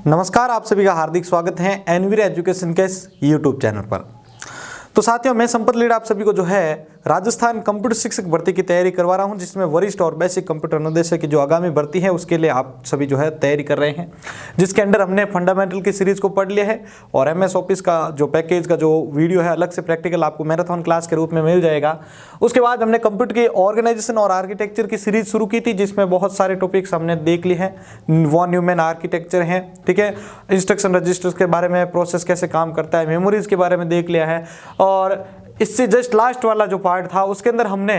नमस्कार, आप सभी का हार्दिक स्वागत है एनवीर एजुकेशन के इस यूट्यूब चैनल पर। तो साथियों, मैं संपत लीड आप सभी को जो है राजस्थान कंप्यूटर शिक्षक भर्ती की तैयारी करवा रहा हूं, जिसमें वरिष्ठ और बेसिक कंप्यूटर अनुदेशक की जो आगामी भर्ती है उसके लिए आप सभी जो है तैयारी कर रहे हैं, जिसके अंडर हमने फंडामेंटल की सीरीज को पढ़ लिया है और एमएस ऑफिस का जो पैकेज का जो वीडियो है अलग से प्रैक्टिकल आपको मैराथन क्लास के रूप में मिल जाएगा। उसके बाद हमने कंप्यूटर की ऑर्गेनाइजेशन और आर्किटेक्चर की सीरीज शुरू की थी, जिसमें बहुत सारे टॉपिक्स हमने देख लिए हैं। वॉन न्यूमैन आर्किटेक्चर है, ठीक है, इंस्ट्रक्शन रजिस्टर्स के बारे में, प्रोसेस कैसे काम करता है, मेमोरीज के बारे में देख लिया है। और इससे जस्ट लास्ट वाला जो पार्ट था उसके अंदर हमने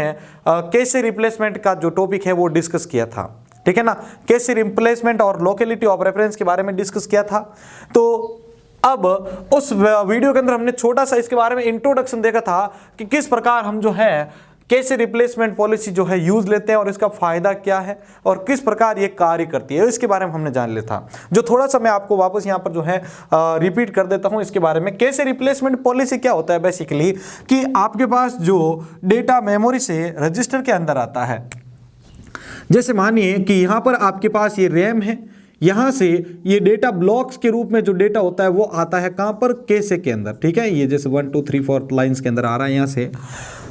कैसे रिप्लेसमेंट का जो टॉपिक है वो डिस्कस किया था, ठीक है ना। कैसे रिप्लेसमेंट और लोकेलिटी ऑफ रेफरेंस के बारे में डिस्कस किया था। तो अब उस वीडियो के अंदर हमने छोटा सा इसके बारे में इंट्रोडक्शन देखा था कि किस प्रकार हम जो है कैसे रिप्लेसमेंट पॉलिसी जो है यूज लेते हैं और इसका फायदा क्या है और किस प्रकार ये कार्य करती है, इसके बारे में हमने जान लिया था। जो थोड़ा सा मैं आपको वापस यहाँ पर जो है रिपीट कर देता हूँ इसके बारे में। कैसे रिप्लेसमेंट पॉलिसी क्या होता है बेसिकली, कि आपके पास जो डेटा मेमोरी से रजिस्टर के अंदर आता है, जैसे मानिए कि यहाँ पर आपके पास ये रैम है, यहां से ये डेटा ब्लॉक्स के रूप में जो डेटा होता है वो आता है कहां पर, कैसे के अंदर, ठीक है। ये जैसे 1 2 3 4 लाइंस के अंदर आ रहा है। यहां से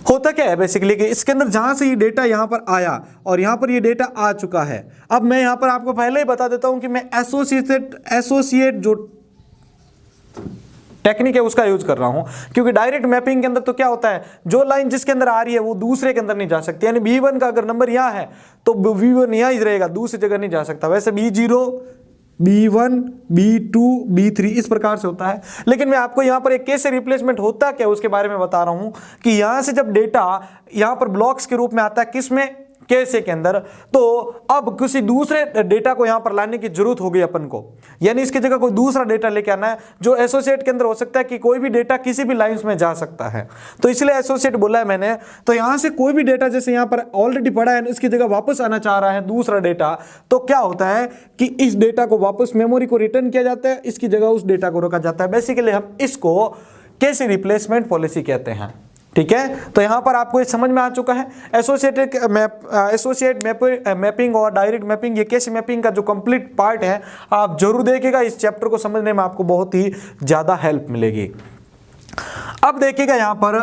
होता क्या है बेसिकली कि इसके अंदर जहां से ये डेटा यहां पर आया और यहां पर ये डेटा आ चुका है। अब मैं यहां पर आपको पहले ही बता देता हूं कि मैं एसोसिएट जो टेक्निक है उसका यूज कर रहा हूं, क्योंकि डायरेक्ट मैपिंग के अंदर तो क्या होता है, जो लाइन जिसके अंदर आ रही है वो दूसरे के अंदर नहीं जा सकती। यानी B1 का अगर नंबर यहां है तो B1 यहां ही रहेगा, दूसरी जगह नहीं जा सकता। वैसे B0, B1, B2, B3 इस प्रकार से होता है। लेकिन मैं आपको यहां पर एक कैसे रिप्लेसमेंट होता क्या उसके बारे में बता रहा हूं कि यहां से जब डेटा यहां पर ब्लॉक्स के रूप में आता है, किस में, कैसे के अंदर, तो अब किसी दूसरे डेटा को यहां पर लाने की जरूरत हो गई अपन को। यानी इसकी जगह कोई दूसरा डेटा लेके आना है जो एसोसिएट के अंदर हो सकता है कि कोई भी डेटा किसी भी लाइंस में जा सकता है, तो इसलिए एसोसिएट बोला है मैंने। तो यहां से कोई भी डेटा जैसे यहां पर ऑलरेडी पड़ा है, इसकी जगह वापस आना चाह रहा है दूसरा डेटा, तो क्या होता है कि इस डेटा को वापस मेमोरी को रिटर्न किया जाता है, इसकी जगह उस डेटा को रखा जाता है। बेसिकली हम इसको कैसे रिप्लेसमेंट पॉलिसी कहते हैं, ठीक है। तो यहां पर आपको ये समझ में आ चुका है। एसोसिएट मैपिंग और डायरेक्ट मैपिंग, ये कैसे मैपिंग का जो कंप्लीट पार्ट है आप जरूर देखिएगा। इस चैप्टर को समझने में आपको बहुत ही ज्यादा हेल्प मिलेगी। अब देखिएगा यहां पर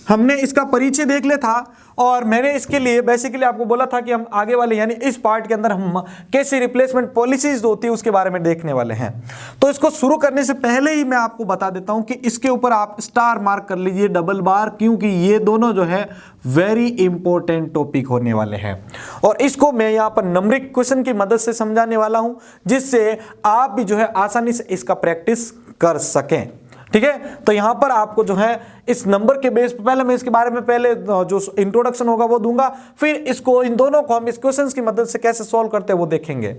हमने इसका परिचय देख लिया था और मैंने इसके लिए बेसिकली आपको बोला था कि हम आगे वाले यानी इस पार्ट के अंदर हम कैसे रिप्लेसमेंट पॉलिसीज होती है उसके बारे में देखने वाले हैं। तो इसको शुरू करने से पहले ही मैं आपको बता देता हूं कि इसके ऊपर आप स्टार मार्क कर लीजिए, डबल बार, क्योंकि ये दोनों जो है वेरी इंपॉर्टेंट टॉपिक होने वाले हैं और इसको मैं यहां पर नंबरिक क्वेश्चन की मदद से समझाने वाला हूं, जिससे आप भी जो है आसानी से इसका प्रैक्टिस कर सकें, ठीक है। तो यहां पर आपको जो है इस नंबर के बेस पर पहले मैं इसके बारे में पहले जो इंट्रोडक्शन होगा वो दूंगा, फिर इसको इन दोनों को हम इस क्वेश्चंस की मदद से कैसे सॉल्व करते हैं वो देखेंगे।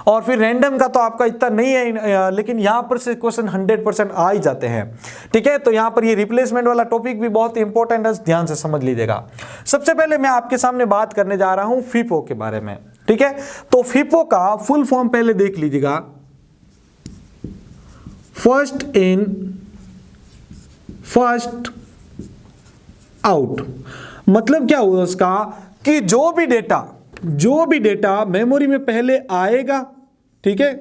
और फिर रैंडम का तो आपका इतना नहीं है, लेकिन यहां पर से क्वेश्चन 100% आ ही जाते हैं, ठीक है। तो यहां पर ये रिप्लेसमेंट वाला टॉपिक भी बहुत इंपॉर्टेंट है, ध्यान से समझ लीजिएगा। सबसे पहले मैं आपके सामने बात करने जा रहा हूं फीफो के बारे में, ठीक है। तो फीफो का फुल फॉर्म पहले देख लीजिएगा, फर्स्ट इन फर्स्ट आउट। मतलब क्या हुआ उसका कि जो भी डेटा मेमोरी में पहले आएगा, ठीक है,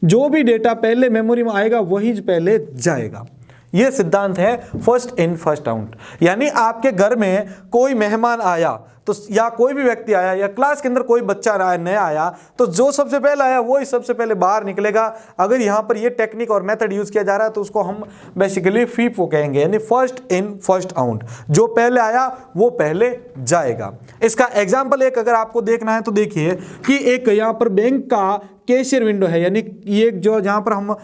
जो भी डेटा पहले मेमोरी में आएगा वही पहले जाएगा। यह सिद्धांत है फर्स्ट इन फर्स्ट आउट। यानी आपके घर में कोई मेहमान आया तो या कोई भी व्यक्ति आया या क्लास के अंदर कोई बच्चा नया आया, तो जो सबसे पहले आया वो ही सबसे पहले बाहर निकलेगा। अगर यहां पर ये टेक्निक और मेथड यूज किया जा रहा है तो उसको हम बेसिकली फीफो कहेंगे, यानी फर्स्ट इन फर्स्ट आउट। जो पहले आया वो पहले जाएगा। इसका एग्जाम्पल एक अगर आपको देखना है तो देखिए कि एक यहां पर बैंक का कैशियर विंडो है, यानी ये जो जहां पर हम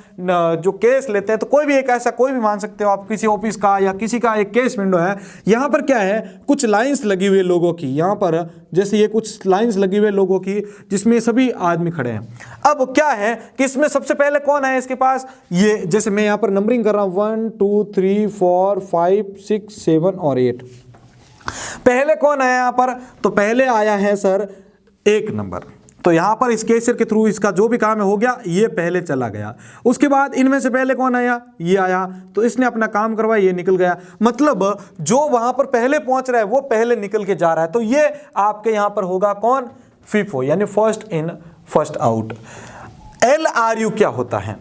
जो केस लेते हैं, तो कोई भी एक ऐसा कोई भी मान सकते हो आप, किसी ऑफिस का या किसी का एक केस विंडो है। यहां पर क्या है, कुछ लाइंस लगी हुई लोगों की, यहां पर जैसे ये कुछ लाइंस लगी हुई लोगों की जिसमें सभी आदमी खड़े हैं। अब क्या है कि इसमें सबसे पहले कौन है इसके पास, ये जैसे मैं यहां पर नंबरिंग कर रहा हूं 1 2 3 4 5 6 7 और 8। पहले कौन आया यहां पर, तो पहले आया है सर 1 नंबर। तो यहां पर इस कैशियर के थ्रू इसका जो भी काम हो गया ये पहले चला गया। उसके बाद इनमें से पहले कौन आया, ये आया, तो इसने अपना काम करवाया, ये निकल गया। मतलब जो वहां पर पहले पहुंच रहा है वो पहले निकल के जा रहा है। तो ये आपके यहां पर होगा कौन, फीफो, यानी first in first out. LRU क्या होता है,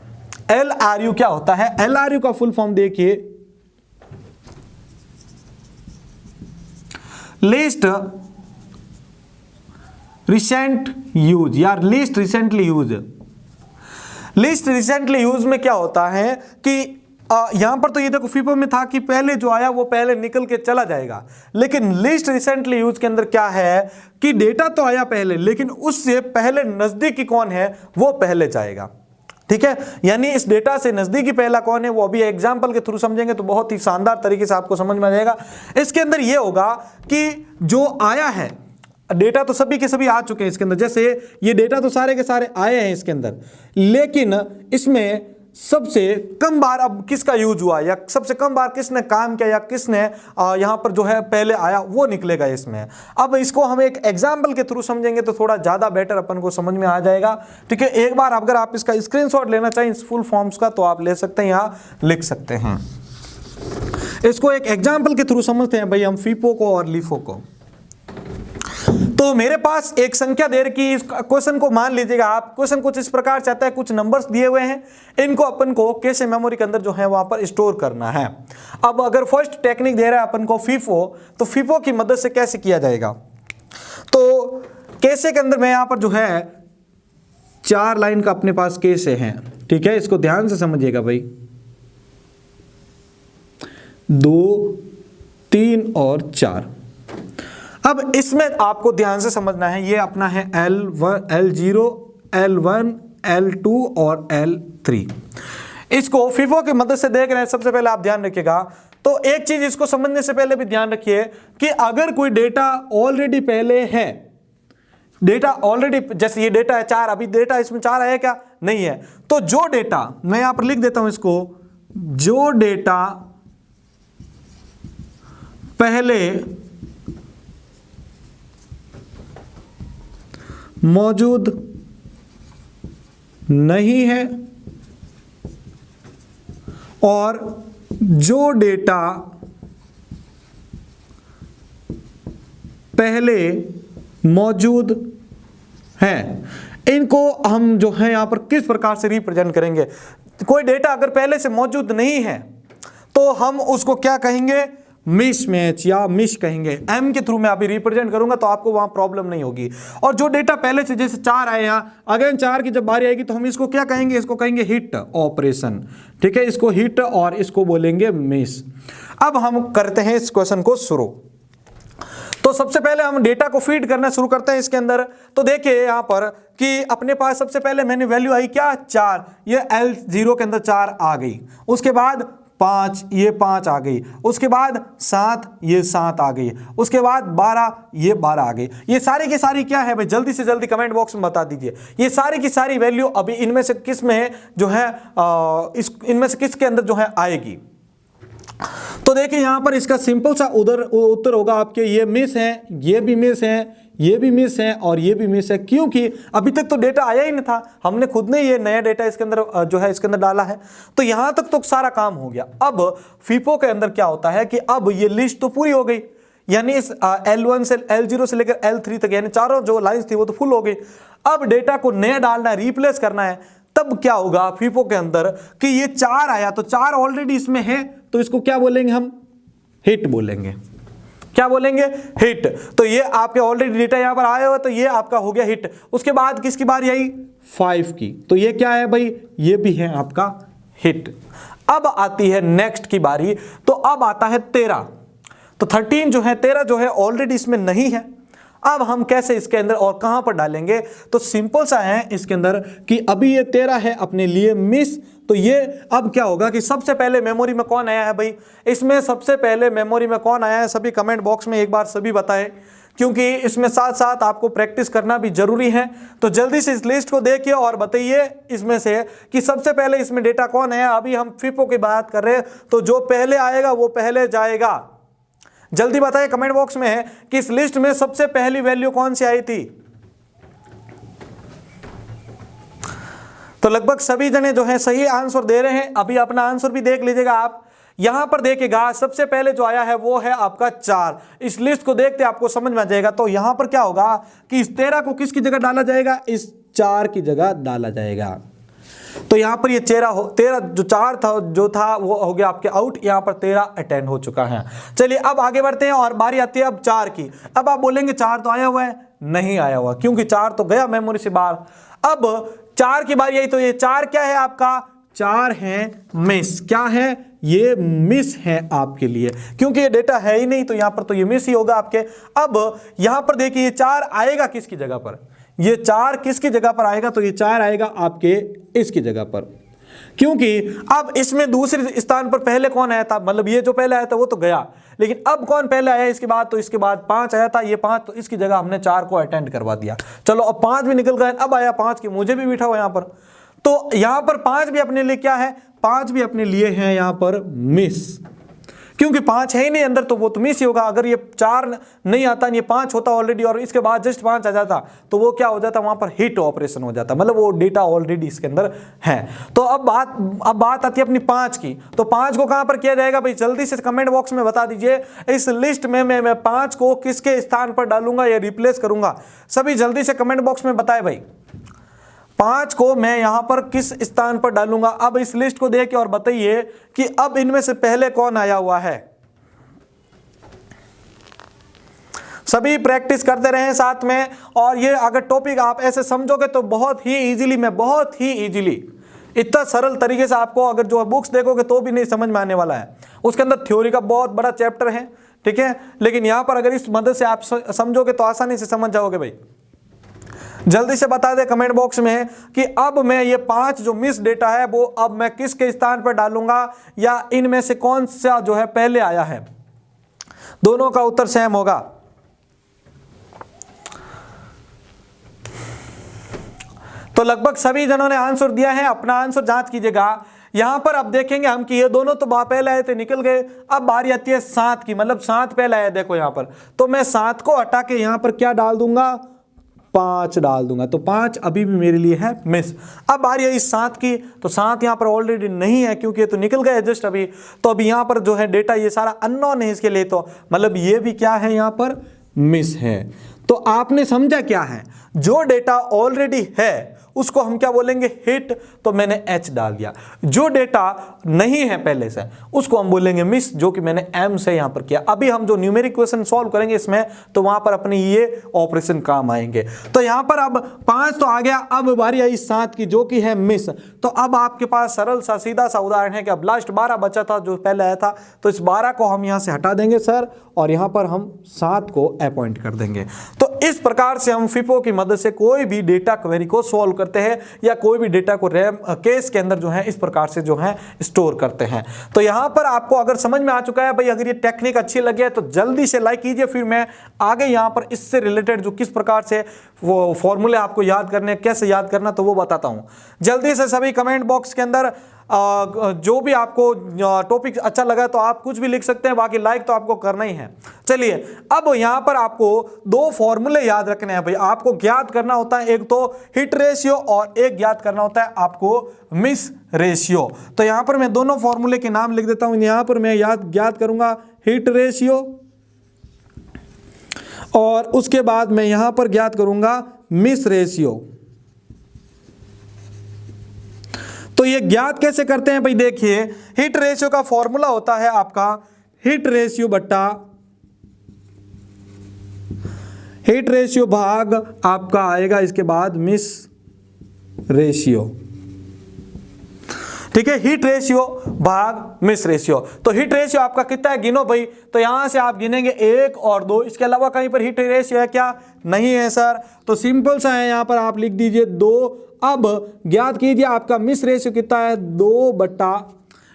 LRU क्या होता है? LRU का फुल फॉर्म देखिए, लिस्ट रिसेंट यूज या list recently use. List recently use में क्या होता है कि यहां पर तो ये देखो फीफो में था कि पहले जो आया वो पहले निकल के चला जाएगा, लेकिन लिस्ट रिसेंटली यूज के अंदर क्या है कि डेटा तो आया पहले, लेकिन उससे पहले नजदीकी कौन है वो पहले जाएगा। ठीक है, यानी इस डेटा से नजदीकी पहला कौन है वो अभी एग्जांपल के थ्रू समझेंगे तो बहुत ही शानदार तरीके से आपको समझ में आ जाएगा। इसके अंदर ये होगा कि जो आया है डेटा तो सभी के सभी आ चुके हैं इसके अंदर, जैसे ये डेटा तो सारे के सारे आए हैं इसके अंदर, लेकिन इसमें सबसे कम बार अब किसका यूज हुआ या सबसे कम बार किसने काम किया या किसने यहां पर जो है पहले आया वो निकलेगा इसमें। अब इसको हम एक एग्जांपल के थ्रू समझेंगे तो थोड़ा ज्यादा बेटर अपन को समझ में आ जाएगा। ठीक है, एक बार अगर आप इसका स्क्रीनशॉट लेना चाहें इस फुल फॉर्म्स का तो आप ले सकते हैं, यहां लिख सकते हैं। इसको एक एग्जाम्पल के थ्रू समझते हैं भाई हम फीफो को और लीफो को। तो मेरे पास एक संख्या दे रखी, इस क्वेश्चन को मान लीजिएगा आप, क्वेश्चन कुछ इस प्रकार चाहता है, कुछ नंबर्स दिए हुए हैं, इनको अपन को कैसे मेमोरी के अंदर जो है वहां पर स्टोर करना है। अब अगर फर्स्ट टेक्निक दे रहा है अपन को फीफो, तो फीफो की मदद से कैसे किया जाएगा। तो कैसे के अंदर मैं यहां पर जो है 4 लाइन का अपने पास कैसे है। ठीक है, इसको ध्यान से समझिएगा भाई, 2, 3 और 4। अब इसमें आपको ध्यान से समझना है, ये अपना है L1, L0, L1, L2 और L3। इसको फीफो की मदद से देख रहे हैं। सबसे पहले आप ध्यान रखिएगा, तो एक चीज इसको समझने से पहले भी ध्यान रखिए कि अगर कोई डेटा ऑलरेडी पहले है, डेटा ऑलरेडी जैसे ये डेटा है 4, अभी डेटा इसमें 4 है क्या? नहीं है। तो जो डेटा मैं यहां पर लिख देता हूं इसको, जो डेटा पहले मौजूद नहीं है और जो डेटा पहले मौजूद है, इनको हम जो है यहां पर किस प्रकार से रिप्रेजेंट करेंगे। कोई डेटा अगर पहले से मौजूद नहीं है तो हम उसको क्या कहेंगे? मिसमैच या मिस कहेंगे। एम के थ्रू मैं अभी रिप्रेजेंट करूंगा तो आपको वहां प्रॉब्लम नहीं होगी। और जो डेटा पहले से जैसे 4 आए यहां, अगेन 4 की जब बारी आएगी तो हम इसको क्या कहेंगे? इसको कहेंगे हिट ऑपरेशन। ठीक है, इसको हिट और इसको बोलेंगे मिस। अब हम करते हैं इस क्वेश्चन को शुरू। तो सबसे पहले हम डेटा को फीड करना शुरू करते हैं इसके अंदर। तो देखिए यहां पर कि अपने पास सबसे पहले मैंने वैल्यू आई क्या? 4। ये L0 के अंदर 4 आ गई। उसके बाद 5, ये 5 आ गई। उसके बाद 7, ये 7 आ गई। उसके बाद 12, ये 12 आ गई। ये सारी की सारी क्या है भाई? जल्दी से जल्दी कमेंट बॉक्स में बता दीजिए। ये सारी की सारी वैल्यू अभी इनमें से किस में जो है इनमें से किसके अंदर जो है आएगी। तो देखिए यहां पर इसका सिंपल सा उत्तर होगा आपके, ये मिस है, ये भी मिस है, ये भी मिस है और ये भी मिस है। क्योंकि अभी तक तो डेटा आया ही नहीं था, हमने खुद ने ये नया डेटा इसके अंदर जो है इसके अंदर डाला है। तो यहां तक तो सारा काम हो गया। अब फीफो के अंदर क्या होता है कि अब ये लिस्ट तो पूरी हो गई, यानी इस L1 से L0 से लेकर L3 तक यानी चारों जो लाइंस थी वो तो फुल हो गई। अब डेटा को नया डालना है, रिप्लेस करना है। तब क्या होगा फीफो के अंदर कि ये 4 आया, तो 4 ऑलरेडी इसमें है, तो इसको क्या बोलेंगे हम? हिट बोलेंगे। क्या बोलेंगे? हिट। तो ये आपके ऑलरेडी डेटा यहां पर आया हुआ, तो ये आपका हो गया हिट। उसके बाद किसकी बारी आई? 5 की। तो ये क्या है भाई? ये भी है आपका हिट। अब आती है नेक्स्ट की बारी, तो अब आता है 13। तो 13 जो है, 13 जो है ऑलरेडी इसमें नहीं है। अब हम कैसे इसके अंदर और कहां पर डालेंगे? तो सिंपल सा है इसके अंदर कि अभी ये 13 है अपने लिए मिस। तो ये अब क्या होगा कि सबसे पहले मेमोरी में कौन आया है भाई? इसमें सबसे पहले मेमोरी में कौन आया है? सभी कमेंट बॉक्स में एक बार सभी बताएं, क्योंकि इसमें साथ साथ आपको प्रैक्टिस करना भी जरूरी है। तो जल्दी से इस लिस्ट को देखिए और बताइए इसमें से कि सबसे पहले इसमें डेटा कौन है। अभी हम फीफो की बात कर रहे हैं, तो जो पहले आएगा वो पहले जाएगा। जल्दी बताइए कमेंट बॉक्स में कि इस लिस्ट में सबसे पहली वैल्यू कौन सी आई थी। तो लगभग सभी जने जो है सही आंसर दे रहे हैं। अभी अपना आंसर भी देख लीजिएगा आप। यहां पर देखिएगा सबसे पहले जो आया है वो है आपका 4। इस लिस्ट को देखते आपको समझ में आ जाएगा। तो यहां पर क्या होगा कि इस 13 को किसकी जगह डाला जाएगा? इस 4 की जगह डाला जाएगा। तो यहाँ पर ये 13 जो 4 था जो था वो हो गया आपके आउट, यहाँ पर 13 अटेंड हो चुका है। चलिए अब आगे बढ़ते हैं और बारी आती है अब 4 की। अब आप बोलेंगे 4 तो आया हुआ है, नहीं आया हुआ, क्योंकि 4 तो गया मेमोरी से बाहर। अब 4 की बारी आई तो ये 4 क्या है आपका, 4 है मिस। क्या है ये, मिस है आपके लिए, क्योंकि ये डेटा है ही नहीं तो यहां पर तो ये मिस ही होगा आपके। अब यहां पर देखिए ये 4 आएगा किसकी जगह पर, ये 4 किसकी जगह पर आएगा, तो ये 4 आएगा आपके इसकी जगह पर, क्योंकि अब इसमें दूसरे स्थान पर पहले कौन आया था, मतलब ये जो पहले आया था वो तो गया, लेकिन अब कौन पहले आया इसके बाद, तो इसके बाद 5 आया था, ये 5 तो इसकी जगह हमने 4 को अटेंड करवा दिया। चलो अब 5 भी निकल गए, अब आया 5 की मुझे भी बिठा हुआ यहां पर, तो यहां पर 5 भी अपने लिए क्या है, 5 भी अपने लिए है यहां पर मिस, क्योंकि 5 है ही नहीं अंदर तो वो तो मिस ही होगा। अगर ये 4 नहीं आता, ये 5 होता ऑलरेडी और इसके बाद जस्ट 5 आ जाता तो वो क्या हो जाता, वहां पर हिट ऑपरेशन हो जाता, मतलब वो डेटा ऑलरेडी इसके अंदर है। तो अब बात आती है अपनी 5 की, तो 5 को कहां पर किया जाएगा भाई, जल्दी से कमेंट बॉक्स में बता दीजिए। इस लिस्ट में मैं 5 को किसके स्थान पर डालूंगा या रिप्लेस करूंगा, सभी जल्दी से कमेंट बॉक्स में बताए भाई। 5 को मैं यहां पर किस स्थान पर डालूंगा। अब इस लिस्ट को देख के और बताइए कि अब इनमें से पहले कौन आया हुआ है। सभी प्रैक्टिस करते रहें साथ में, और ये अगर टॉपिक आप ऐसे समझोगे तो बहुत ही इजीली इतना सरल तरीके से आपको अगर जो बुक्स देखोगे तो भी नहीं समझ में आने वाला है। उसके अंदर थ्योरी का बहुत बड़ा चैप्टर है, ठीक है, लेकिन यहां पर अगर इस मदद से आप समझोगे तो आसानी से समझ जाओगे भाई। जल्दी से बता दे कमेंट बॉक्स में कि अब मैं ये 5 जो मिस डेटा है वो अब मैं किसके स्थान पर डालूंगा, या इनमें से कौन सा जो है पहले आया है। दोनों का उत्तर सेम होगा। तो लगभग सभी जनों ने आंसर दिया है, अपना आंसर जांच कीजिएगा। यहां पर अब देखेंगे हम कि ये दोनों तो पहले आए थे, निकल गए। अब बारी आती है 7 की, मतलब 7 पहले आया, देखो यहां पर, तो मैं 7 को हटा के यहां पर क्या डाल दूंगा, 5 डाल दूंगा, तो 5 अभी भी मेरे लिए है मिस। अब बारी है इस 7 की, तो 7 यहां पर ऑलरेडी नहीं है क्योंकि ये तो निकल गए जस्ट अभी, तो अभी यहां पर जो है डेटा ये सारा अननोन है इसके लिए, तो मतलब ये भी क्या है यहां पर मिस है। तो आपने समझा क्या है, जो डेटा ऑलरेडी है उसको हम क्या बोलेंगे, हिट, तो मैंने H डाल दिया। जो डेटा नहीं है पहले से उसको हम बोलेंगे मिस, जो कि मैंने M से यहां पर किया। अभी हम जो न्यूमेरिक क्वेश्चन सॉल्व करेंगे इसमें तो वहां पर अपने ये ऑपरेशन काम आएंगे। तो यहां पर अब 5 तो आ गया, अब बारी आई 7 की जो कि है मिस। तो अब आपके पास सरल सा सीधा सा उदाहरण है कि अब लास्ट 12 बचा था जो पहले आया था, तो इस 12 को हम यहां से हटा देंगे सर, और यहां पर हम 7 को अपॉइंट कर देंगे। तो इस प्रकार से हम फिफो की मदद से कोई भी डेटा क्वेरी को सॉल्व करते हैं, या कोई भी डेटा को रैम केस के अंदर जो है इस प्रकार से जो है स्टोर करते हैं। तो यहां पर आपको अगर समझ में आ चुका है भाई, अगर ये टेक्निक अच्छी लगी है तो जल्दी से लाइक कीजिए, फिर मैं आगे यहां पर इससे रिलेटेड जो किस प्रकार से वो फॉर्मूले आपको याद करने, कैसे याद करना, तो वो बताता हूं। जल्दी से सभी कमेंट बॉक्स के अंदर जो भी आपको टॉपिक अच्छा लगा तो आप कुछ भी लिख सकते हैं, बाकी लाइक तो आपको करना ही है। चलिए अब यहां पर आपको 2 फॉर्मूले याद रखने हैं भाई, आपको ज्ञात करना होता है, एक तो हिट रेशियो और एक ज्ञात करना होता है आपको मिस रेशियो। तो यहां पर मैं दोनों फॉर्मूले के नाम लिख देता हूं। यहां पर मैं ज्ञात करूंगा हिट रेशियो, और उसके बाद मैं यहां पर ज्ञात करूंगा मिस रेशियो। तो ये ज्ञात कैसे करते हैं भाई, देखिए हिट रेशियो का फॉर्मूला होता है आपका हिट रेशियो बट्टा हिट रेशियो भाग आपका आएगा इसके बाद मिस रेशियो, ठीक है, हिट रेशियो भाग मिस रेशियो। तो हिट रेशियो आपका कितना है गिनो भाई, तो यहां से आप गिनेंगे 1 और 2, इसके अलावा कहीं पर हिट रेशियो है क्या, नहीं है सर, तो सिंपल सा है, यहां पर आप लिख दीजिए 2। अब ज्ञात कीजिए आपका मिस रेशियो कितना है, 2 बट्टा,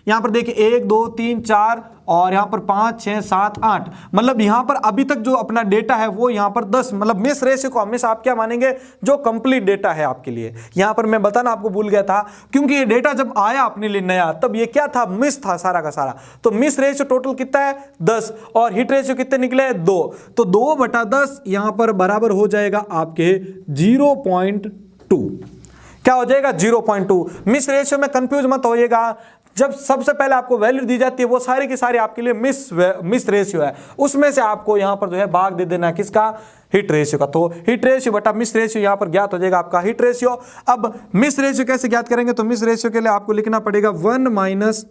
यहां पर देखिए 1 2 3 4 और यहां पर 5 6 7 8, मतलब यहां पर अभी तक जो अपना डेटा है वो यहां पर 10, मतलब मिस रेशियो को हमेशा आप क्या मानेंगे, जो कंप्लीट डेटा है आपके लिए। यहां पर मैं बताना आपको भूल गया था, क्योंकि ये डेटा जब आया अपने लिए नया तब ये क्या था, मिस था सारा का सारा। तो मिस रेशियो टोटल कितना है 10, और हिट रेशियो कितने निकले 2, तो 2 बटा 10 यहां पर बराबर हो जाएगा आपके 0.2। क्या हो जाएगा 0.2। मिस रेशियो में कंफ्यूज मत होइएगा, जब सबसे पहले आपको वैल्यू दी जाती है वो सारी की सारी आपके लिए मिस रेशियो है, उसमें से आपको यहां पर जो है भाग दे देना है किसका, हिट रेशियो का। तो हिट रेशियो बटा मिस रेशियो यहां पर ज्ञात हो जाएगा आपका हिट रेशियो। अब मिस रेशियो कैसे ज्ञात करेंगे, तो मिस रेशियो के लिए आपको लिखना पड़ेगा 1 minus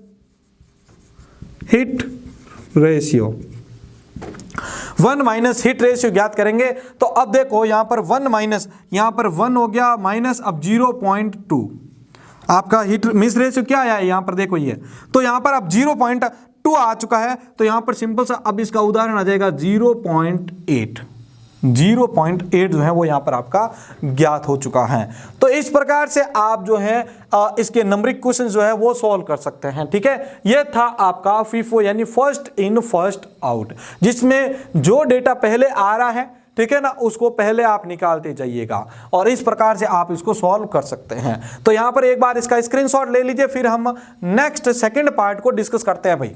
hit ratio, 1 minus hit ratio ज्ञात करेंगे। तो अब देखो यहां पर 1 माइनस, यहां पर 1 हो गया माइनस, अब 0.2 आपका हिट मिस रेशियो क्या आया है यहां पर देखो ये, तो यहां पर अब 0.2 आ चुका है, तो यहां पर सिंपल सा अब इसका उदाहरण आ जाएगा 0.8 जो है वो यहां पर आपका ज्ञात हो चुका है। तो इस प्रकार से आप जो है इसके नंबरिक क्वेश्चन जो है वो सॉल्व कर सकते हैं, ठीक है। ये था आपका फीफो यानी फर्स्ट इन फर्स्ट आउट, जिसमें जो डेटा पहले आ रहा है, ठीक है ना, उसको पहले आप निकालते जाइएगा और इस प्रकार से आप इसको सॉल्व कर सकते हैं। तो यहां पर एक बार इसका स्क्रीनशॉट ले लीजिए, फिर हम नेक्स्ट सेकंड पार्ट को डिस्कस करते हैं भाई।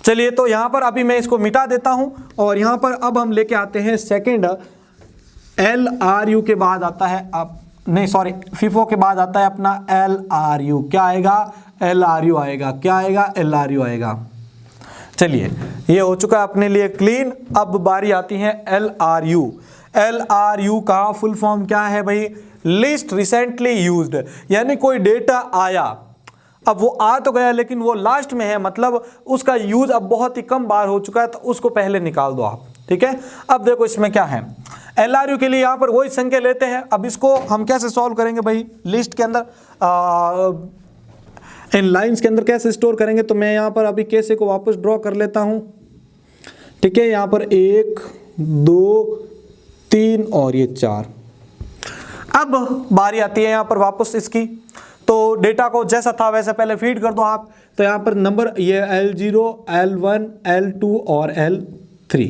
चलिए, तो यहां पर अभी मैं इसको मिटा देता हूं और यहां पर अब हम लेके आते हैं सेकंड LRU के बाद आता है अब नहीं सॉरी फीफो के बाद आता है अपना LRU। क्या आएगा, LRU आएगा, क्या आएगा, LRU आएगा। चलिए, ये हो चुका अपने लिए क्लीन। अब बारी आती है LRU। LRU का फुल फॉर्म क्या है भाई, लिस्ट रिसेंटली यूज्ड, यानी कोई डेटा आया, अब वो आ तो गया लेकिन वो लास्ट में है, मतलब उसका यूज अब बहुत ही कम बार हो चुका है, तो उसको पहले निकाल दो आप, ठीक है। अब देखो इसमें क्या है, LRU के लिए यहां पर वही संख्या लेते हैं। अब इसको हम कैसे सॉल्व करेंगे भाई, लिस्ट के अंदर इन लाइंस के अंदर कैसे स्टोर करेंगे, तो मैं यहां पर अभी कैसे को वापस ड्रॉ कर लेता हूं, ठीक है। यहां पर 1 2 3 और ये 4। अब बारी आती है यहां पर वापस इसकी, तो डेटा को जैसा था वैसे पहले फीड कर दो आप। तो यहां पर नंबर ये L0 L1 L2 और L3।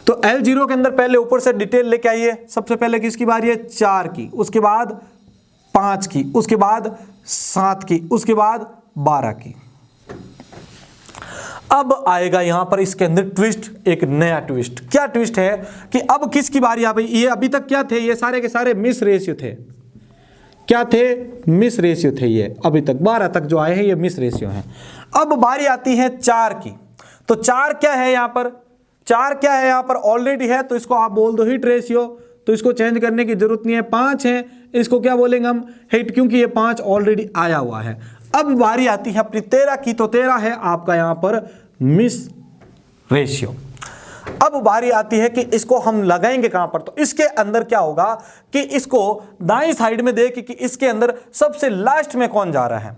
तो L0 के अंदर पहले ऊपर से डिटेल लेके आइए। सबसे पहले किसकी बारी है, 4 की, उसके बाद 5 की, उसके बाद 7 की, उसके बाद 12 की। अब आएगा यहां पर इसके अंदर ट्विस्ट, एक नया ट्विस्ट। क्या ट्विस्ट है कि अब किसकी बारी आ गई, ये अभी तक क्या थे, ये सारे के सारे मिस रेशियो थे। क्या थे, मिस रेशियो थे। ये अभी तक 12 तक जो आए हैं ये मिस रेशियो हैं। अब बारी आती है 4 की। तो 4 क्या है यहां पर, 4 क्या है यहां पर, ऑलरेडी है, तो इसको आप बोल दो हिट रेशियो, तो इसको चेंज करने की जरूरत नहीं है। 5 है, इसको क्या बोलेंगे हम, हिट, क्योंकि ये 5 ऑलरेडी आया हुआ है। अब बारी आती है अपनी 13 की। तो 13 है आपका यहां पर मिस रेशियो। अब बारी आती है कि इसको हम लगाएंगे कहां पर, तो इसके अंदर क्या होगा कि इसको दाईं साइड में देखिए कि इसके अंदर सबसे लास्ट में कौन जा रहा है।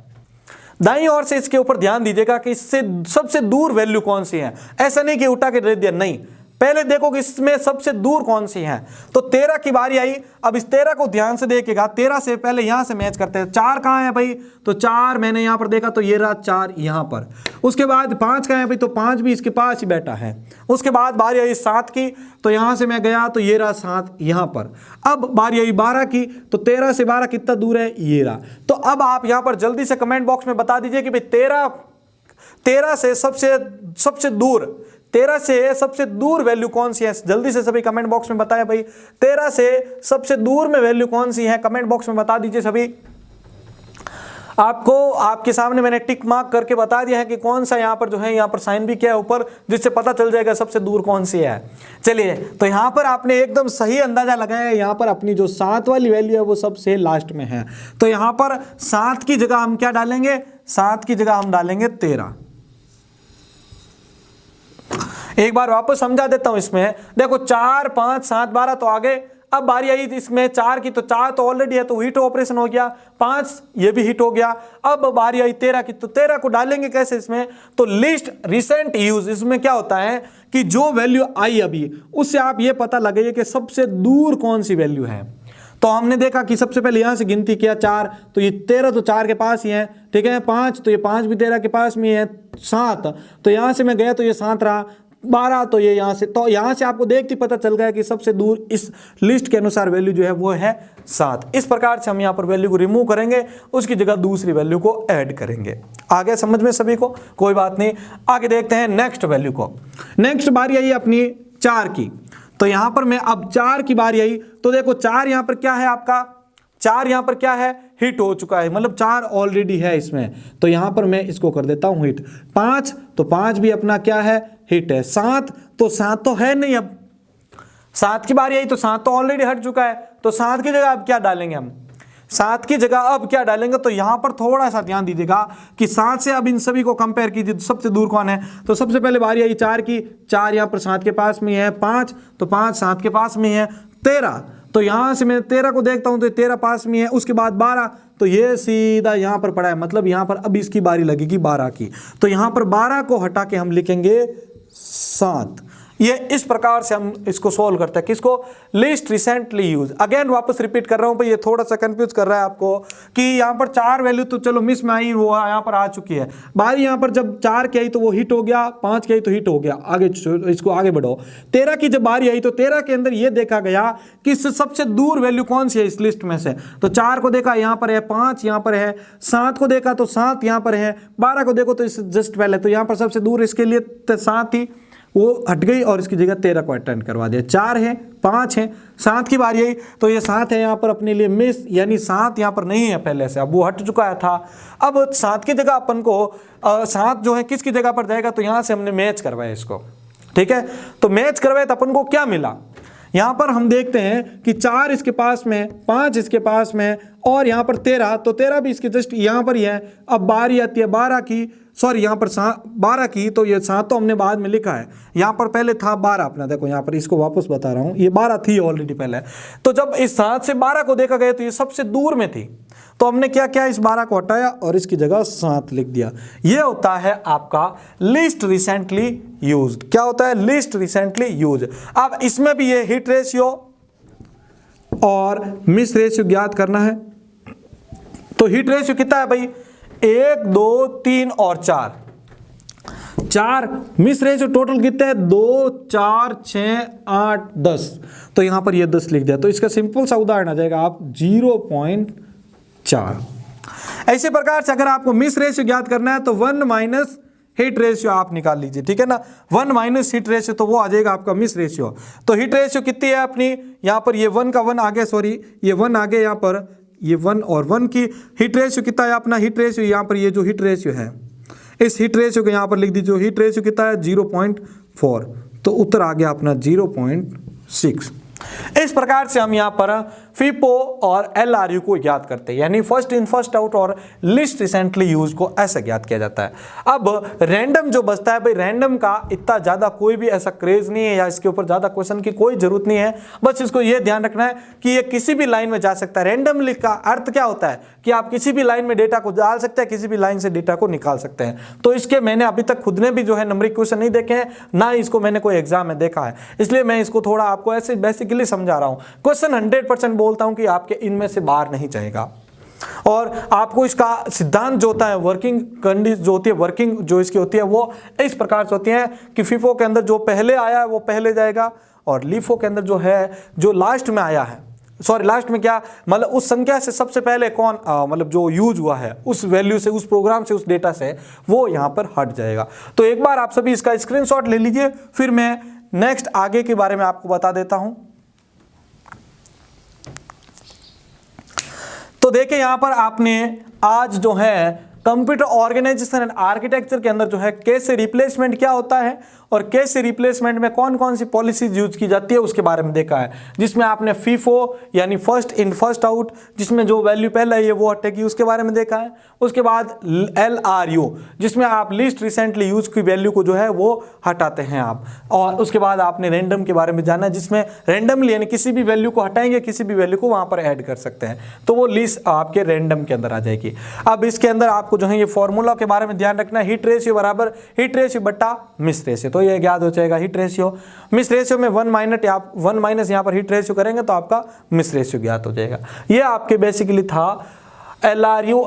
दाईं ओर से इसके ऊपर ध्यान दीजिएगा कि इससे सबसे दूर वैल्यू कौन सी है। ऐसा नहीं कि उठा के दे दिया, नहीं, पहले देखो कि इसमें सबसे दूर कौन सी है। तो 13 की बारी आई। अब इस 13 को ध्यान से देखिएगा, 13 से पहले यहां से मैच करते हैं। 4 कहां है भाई, तो 4 मैंने यहां पर देखा, तो ये रहा 4 यहां पर। उसके बाद 5 कहां है भाई, तो 5 भी इसके पास ही बैठा है। उसके बाद बारी आई 7 की, तो यहां से मैं गया, तो ये रहा 7 यहां पर। अब बारी आई 12 की, तो 13 से 12 कितना दूर है, ये रहा। तो अब आप यहां पर जल्दी से कमेंट बॉक्स में बता दीजिए कि भाई 13 से सबसे दूर 13 से सबसे दूर वैल्यू कौन सी है। जल्दी से सभी कमेंट बॉक्स में बताएं भाई, 13 से सबसे दूर में वैल्यू कौन सी है, कमेंट बॉक्स में बता दीजिए सभी। आपको आपके सामने मैंने टिक मार्क करके बता दिया है कि कौन सा यहाँ पर जो है, यहाँ पर साइन भी किया है ऊपर, जिससे पता चल जाएगा सबसे दूर कौन सी है। चलिए, तो यहाँ पर आपने एकदम सही अंदाजा लगाया है। यहाँ पर अपनी जो 7 वाली वैल्यू है वो सबसे लास्ट में है। तो यहाँ पर 7 की जगह हम क्या डालेंगे, 7 की जगह हम डालेंगे 13। एक बार वापस समझा देता हूं। इसमें देखो 4 5 7 12 तो आ गए। अब बारी आई इसमें 4 की, तो 4 तो ऑलरेडी है, तो हिट ऑपरेशन हो गया। 5 ये भी हिट हो गया। अब बारी आई 13 की, तो 13 को डालेंगे कैसे इसमें, तो लिस्ट रिसेंट यूज। इसमें क्या होता है कि जो वैल्यू आई अभी, उससे आप ये पता लगाइए कि सबसे दूर कौन सी वैल्यू है। तो हमने देखा कि सबसे पहले यहां से गिनती किया 4, तो ये 13 तो 4 के पास ही है, ठीक है। 5 तो ये 5 भी 13 के पास में है। 7 तो यहां से मैं गया, तो ये 7 रहा। 12 तो ये यहां से, तो यहां से आपको देखते पता चल गया कि सबसे दूर इस लिस्ट के अनुसार वैल्यू जो है वो है 7। इस प्रकार से हम यहां पर वैल्यू को रिमूव करेंगे, उसकी जगह दूसरी वैल्यू को ऐड करेंगे। आगे समझ में सभी को, कोई बात नहीं। आगे देखते हैं नेक्स्ट वैल्यू को। नेक्स्ट बारी आई अपनी 4 की। तो यहां पर मैं अब 4 की बारी आई, तो देखो 4 यहां पर क्या है आपका 4 यहाँ पर क्या है, हिट हो चुका है, मतलब 4 ऑलरेडी है इसमें, तो यहाँ पर मैं इसको कर देता हूँ हिट। 5 तो 5 भी अपना क्या है, हिट है। 7 तो है नहीं, अब 7 की बारी आई तो 7 तो ऑलरेडी हट चुका है, तो 7 की जगह अब क्या डालेंगे हम, 7 की जगह अब क्या डालेंगे, तो यहां पर थोड़ा सा ध्यान दीजिएगा कि 7 से अब इन सभी को कंपेयर कीजिए तो सबसे दूर कौन है, तो सबसे पहले बारी आई 4 की, 4 यहां पर 7 के पास में है, 5 तो 5 7 के पास में है, 13 तो यहां से मैं 13 को देखता हूं तो 13 पास में है, उसके बाद 12 तो ये सीधा यहां पर पड़ा है, मतलब यहां पर अब इसकी बारी लगेगी 12 की, तो यहां पर 12 को हटा के हम लिखेंगे 7। ये इस प्रकार से हम इसको सोल्व करते हैं, किसको, लिस्ट रिसेंटली यूज। अगेन वापस रिपीट कर रहा हूं, ये थोड़ा सा कंफ्यूज कर रहा है आपको कि यहाँ पर 4 वैल्यू तो चलो मिस में आई, वो यहाँ पर आ चुकी है, बारी यहाँ पर जब 4 की आई तो वो हिट हो गया, 5 की आई तो हिट हो गया, आगे इसको आगे बढ़ो। 13 की जब बारी आई तो 13 के अंदर ये देखा गया कि सबसे दूर वैल्यू कौन सी है इस लिस्ट में से, तो 4 को देखा यहाँ पर है, 5 यहाँ पर है, 7 को देखा तो 7 यहाँ पर है, 12 को देखो तो इस जस्ट पहले, तो यहाँ पर सबसे दूर इसके लिए 7 थी, वो हट गई और इसकी जगह 13 को अटेंड करवा दिया। 4 है, 5 है, 7 की बारी आई तो ये 7 है यहाँ पर अपने लिए मिस, यानी 7 यहाँ पर नहीं है पहले से, अब वो हट चुका था। अब 7 की जगह अपन को 7 जो है किसकी जगह पर जाएगा, तो यहाँ से हमने मैच करवाया इसको, ठीक है, तो मैच करवाए तो अपन को क्या मिला, यहाँ पर हम देखते हैं कि 4 इसके पास में, 5 इसके पास में और यहाँ पर 13, तो 13 भी इसके जस्ट यहाँ पर ही है। अब बारी आती है 12 की, सॉरी यहाँ पर 12 की, तो ये 7 तो हमने बाद में लिखा है, यहाँ पर पहले था 12 अपना, देखो यहाँ पर इसको वापस बता रहा हूँ, ये 12 थी ऑलरेडी पहले, तो जब इस 7 से 12 को देखा गया तो ये सबसे दूर में थी, तो हमने क्या किया, इस 12 को हटाया और इसकी जगह 7 लिख दिया। ये होता है आपका लिस्ट रिसेंटली यूज्ड। क्या होता है, लिस्ट रिसेंटली यूज्ड। अब इसमें भी ये हिट रेशियो और मिस रेशियो ज्ञात करना है, तो हिट रेशियो कितना है भाई, 1 2 3 और 4, मिस रेशियो टोटल कितना है, 2 4 6 8 10, तो यहां पर ये 10 लिख दिया, तो इसका सिंपल सा उदाहरण आ जाएगा आप 0.4। ऐसे प्रकार से अगर आपको मिस रेशियो ज्ञात करना है तो 1 माइनस हिट रेशियो आप निकाल लीजिए, ठीक है ना, 1 माइनस हिट रेशियो, तो वो आ जाएगा आपका मिस रेशियो। तो हिट रेशियो कितनी है अपनी, यहाँ पर ये 1 का 1 आ गया, सॉरी ये 1 आ गया, यहाँ पर ये 1 और 1 की हिट रेशियो कितना है अपना, हिट रेशियो यहाँ पर ये जो हिट रेशियो है, इस हिट रेशियो को यहाँ पर लिख दीजिए, हिट रेशियो कितना है 0.4, तो उत्तर आ गया अपना 0.6। इस प्रकार से हम यहाँ पर FIFO और LRU को ज्ञात करते हैं, यानी फर्स्ट इन फर्स्ट आउट और लिस्ट रिसेंटली यूज को ऐसे ज्ञात किया जाता है। अब रैंडम जो बचता है भाई, रैंडम का इतना ज़्यादा कोई भी ऐसा क्रेज नहीं है या इसके ऊपर ज़्यादा क्वेश्चन की कोई जरूरत नहीं है, बस इसको ये ध्यान रखना है कि ये किसी भी लाइन में जा सकता है। रैंडमली का अर्थ क्या होता है कि आप किसी भी लाइन में डेटा को डाल सकते हैं, किसी भी लाइन से डेटा को निकाल सकते हैं। तो इसके मैंने अभी तक खुद ने भी जो है नंबरिक क्वेश्चन नहीं देखे हैं, ना इसको मैंने कोई एग्जाम में देखा है, इसलिए मैं इसको थोड़ा आपको ऐसे बेसिकली समझा रहा हूँ। क्वेश्चन 100% बोलता हूँ कि आपके इनमें से बाहर नहीं जाएगा, और आपको इसका सिद्धांत जो होता है, वर्किंग कंडीशन जो होती है, वर्किंग जो इसकी होती है वो इस प्रकार से होती है कि FIFO के अंदर जो पहले आया है वो पहले जाएगा, और LIFO के अंदर जो है जो लास्ट में आया है, सॉरी लास्ट में क्या मतलब उस संख्या से सबसे पहले कौन मतलब जो यूज हुआ है उस वैल्यू से, उस प्रोग्राम से, उस डेटा से, वो यहाँ पर हट जाएगा। तो एक बार आप सभी इसका स्क्रीनशॉट ले लीजिए, फिर मैं नेक्स्ट आगे के बारे में आपको बता देता हूं। तो देखिए यहां पर आपने आज जो है कंप्यूटर ऑर्गेनाइजेशन एंड आर्किटेक्चर के अंदर जो है कैसे रिप्लेसमेंट क्या होता है और कैसे रिप्लेसमेंट में कौन कौन सी पॉलिसीज यूज की जाती है उसके बारे में देखा है, जिसमें आपने FIFO यानी फर्स्ट इन फर्स्ट आउट, जिसमें जो वैल्यू पहले है वो हटेगी, उसके बारे में देखा है। उसके बाद LRU जिसमें आप लिस्ट रिसेंटली यूज की वैल्यू को जो है वो हटाते हैं आप, और उसके बाद आपने रैंडम के बारे में जाना है जिसमें रैंडमली यानी किसी भी वैल्यू को हटाएंगे, किसी भी वैल्यू को वहां पर ऐड कर सकते हैं, तो वो लिस्ट आपके रैंडम के अंदर आ जाएगी। अब इसके अंदर आपको जो है ये फॉर्मूला के बारे में ध्यान रखना है, हिट रेशियो बराबर हिट रेशियो बटा मिस रेशियो, तो ये याद हो जाएगा हिट रेशियो। मिस रेशियो में 1 माइनस यहाँ पर हिट रेशियो करेंगे तो आपका मिस रेशियो ज्ञात हो जाएगा। ये आपके बेसिकली था LRU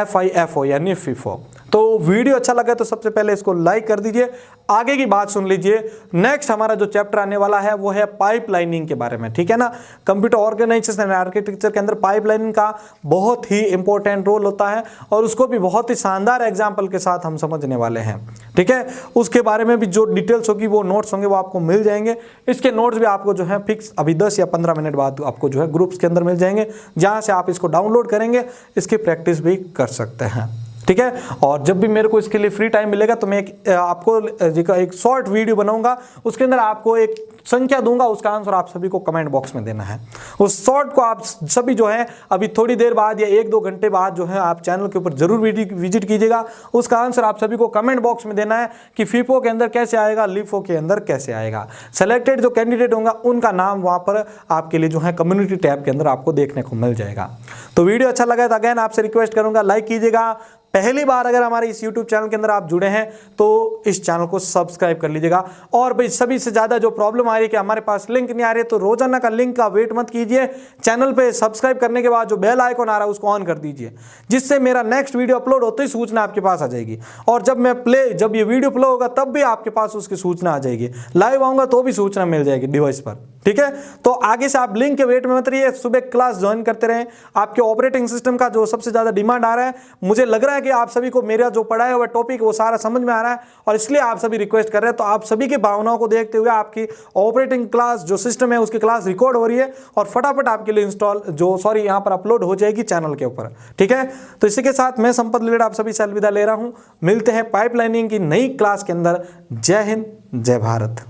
FIFO यानी FIFO। तो वीडियो अच्छा लगा तो सबसे पहले इसको लाइक कर दीजिए। आगे की बात सुन लीजिए। नेक्स्ट हमारा जो चैप्टर आने वाला है वो है पाइपलाइनिंग के बारे में, ठीक है ना। कंप्यूटर ऑर्गेनाइजेशन एंड आर्किटेक्चर के अंदर पाइपलाइनिंग का बहुत ही इंपॉर्टेंट रोल होता है और उसको भी बहुत ही शानदार एग्जाम्पल के साथ हम समझने वाले हैं, ठीक है। उसके बारे में भी जो डिटेल्स होगी, वो नोट्स होंगे, वो आपको मिल जाएंगे। इसके नोट्स भी आपको जो है फिक्स अभी 10 या 15 मिनट बाद आपको जो है ग्रुप्स के अंदर मिल जाएंगे, जहां से आप इसको डाउनलोड करेंगे, इसकी प्रैक्टिस भी कर सकते हैं, ठीक है। और जब भी मेरे को इसके लिए फ्री टाइम मिलेगा तो मैं आपको एक शॉर्ट वीडियो बनाऊंगा, उसके अंदर आपको एक संख्या दूंगा, उसका आंसर आप सभी को कमेंट बॉक्स में देना है। उस शॉर्ट को आप सभी जो है अभी थोड़ी देर बाद या 1-2 घंटे बाद जो है आप चैनल के ऊपर जरूर विजिट कीजिएगा। उसका आंसर आप सभी को कमेंट बॉक्स में देना है कि फीफो के अंदर कैसे आएगा, लिफो के अंदर कैसे आएगा। सेलेक्टेड जो कैंडिडेट होगा उनका नाम वहां पर आपके लिए जो है कम्युनिटी टैब के अंदर आपको देखने को मिल जाएगा। तो वीडियो अच्छा लगा तो अगेन आपसे रिक्वेस्ट करूंगा, लाइक कीजिएगा। पहली बार अगर हमारे इस YouTube चैनल के अंदर आप जुड़े हैं तो इस चैनल को सब्सक्राइब कर लीजिएगा। और भाई सभी से ज़्यादा जो प्रॉब्लम आ रही है कि हमारे पास लिंक नहीं आ रही है, तो रोजाना का लिंक का वेट मत कीजिए। चैनल पे सब्सक्राइब करने के बाद जो बेल आइकॉन आ रहा है उसको ऑन कर दीजिए, जिससे मेरा नेक्स्ट वीडियो अपलोड होते ही सूचना आपके पास आ जाएगी। और जब ये वीडियो प्ले होगा तब भी आपके पास उसकी सूचना आ जाएगी। लाइव आऊँगा तो भी सूचना मिल जाएगी डिवाइस पर, ठीक है। तो आगे से आप लिंक के वेट में मत रहिए, सुबह क्लास ज्वाइन करते रहें। आपके ऑपरेटिंग सिस्टम का जो सबसे ज़्यादा डिमांड आ रहा है, मुझे लग रहा है कि आप सभी को मेरा जो पढ़ाया हुआ टॉपिक वो सारा समझ में आ रहा है और इसलिए आप सभी रिक्वेस्ट कर रहे हैं। तो आप सभी की भावनाओं को देखते हुए आपकी ऑपरेटिंग क्लास जो सिस्टम है उसकी क्लास रिकॉर्ड हो रही है और फटाफट आपके लिए यहाँ पर अपलोड हो जाएगी चैनल के ऊपर, ठीक है। तो इसी के साथ मैं संपत लीलड़ आप सभी से अलविदा ले रहा हूं। मिलते हैं पाइपलाइनिंग की नई क्लास के अंदर। जय हिंद, जय भारत।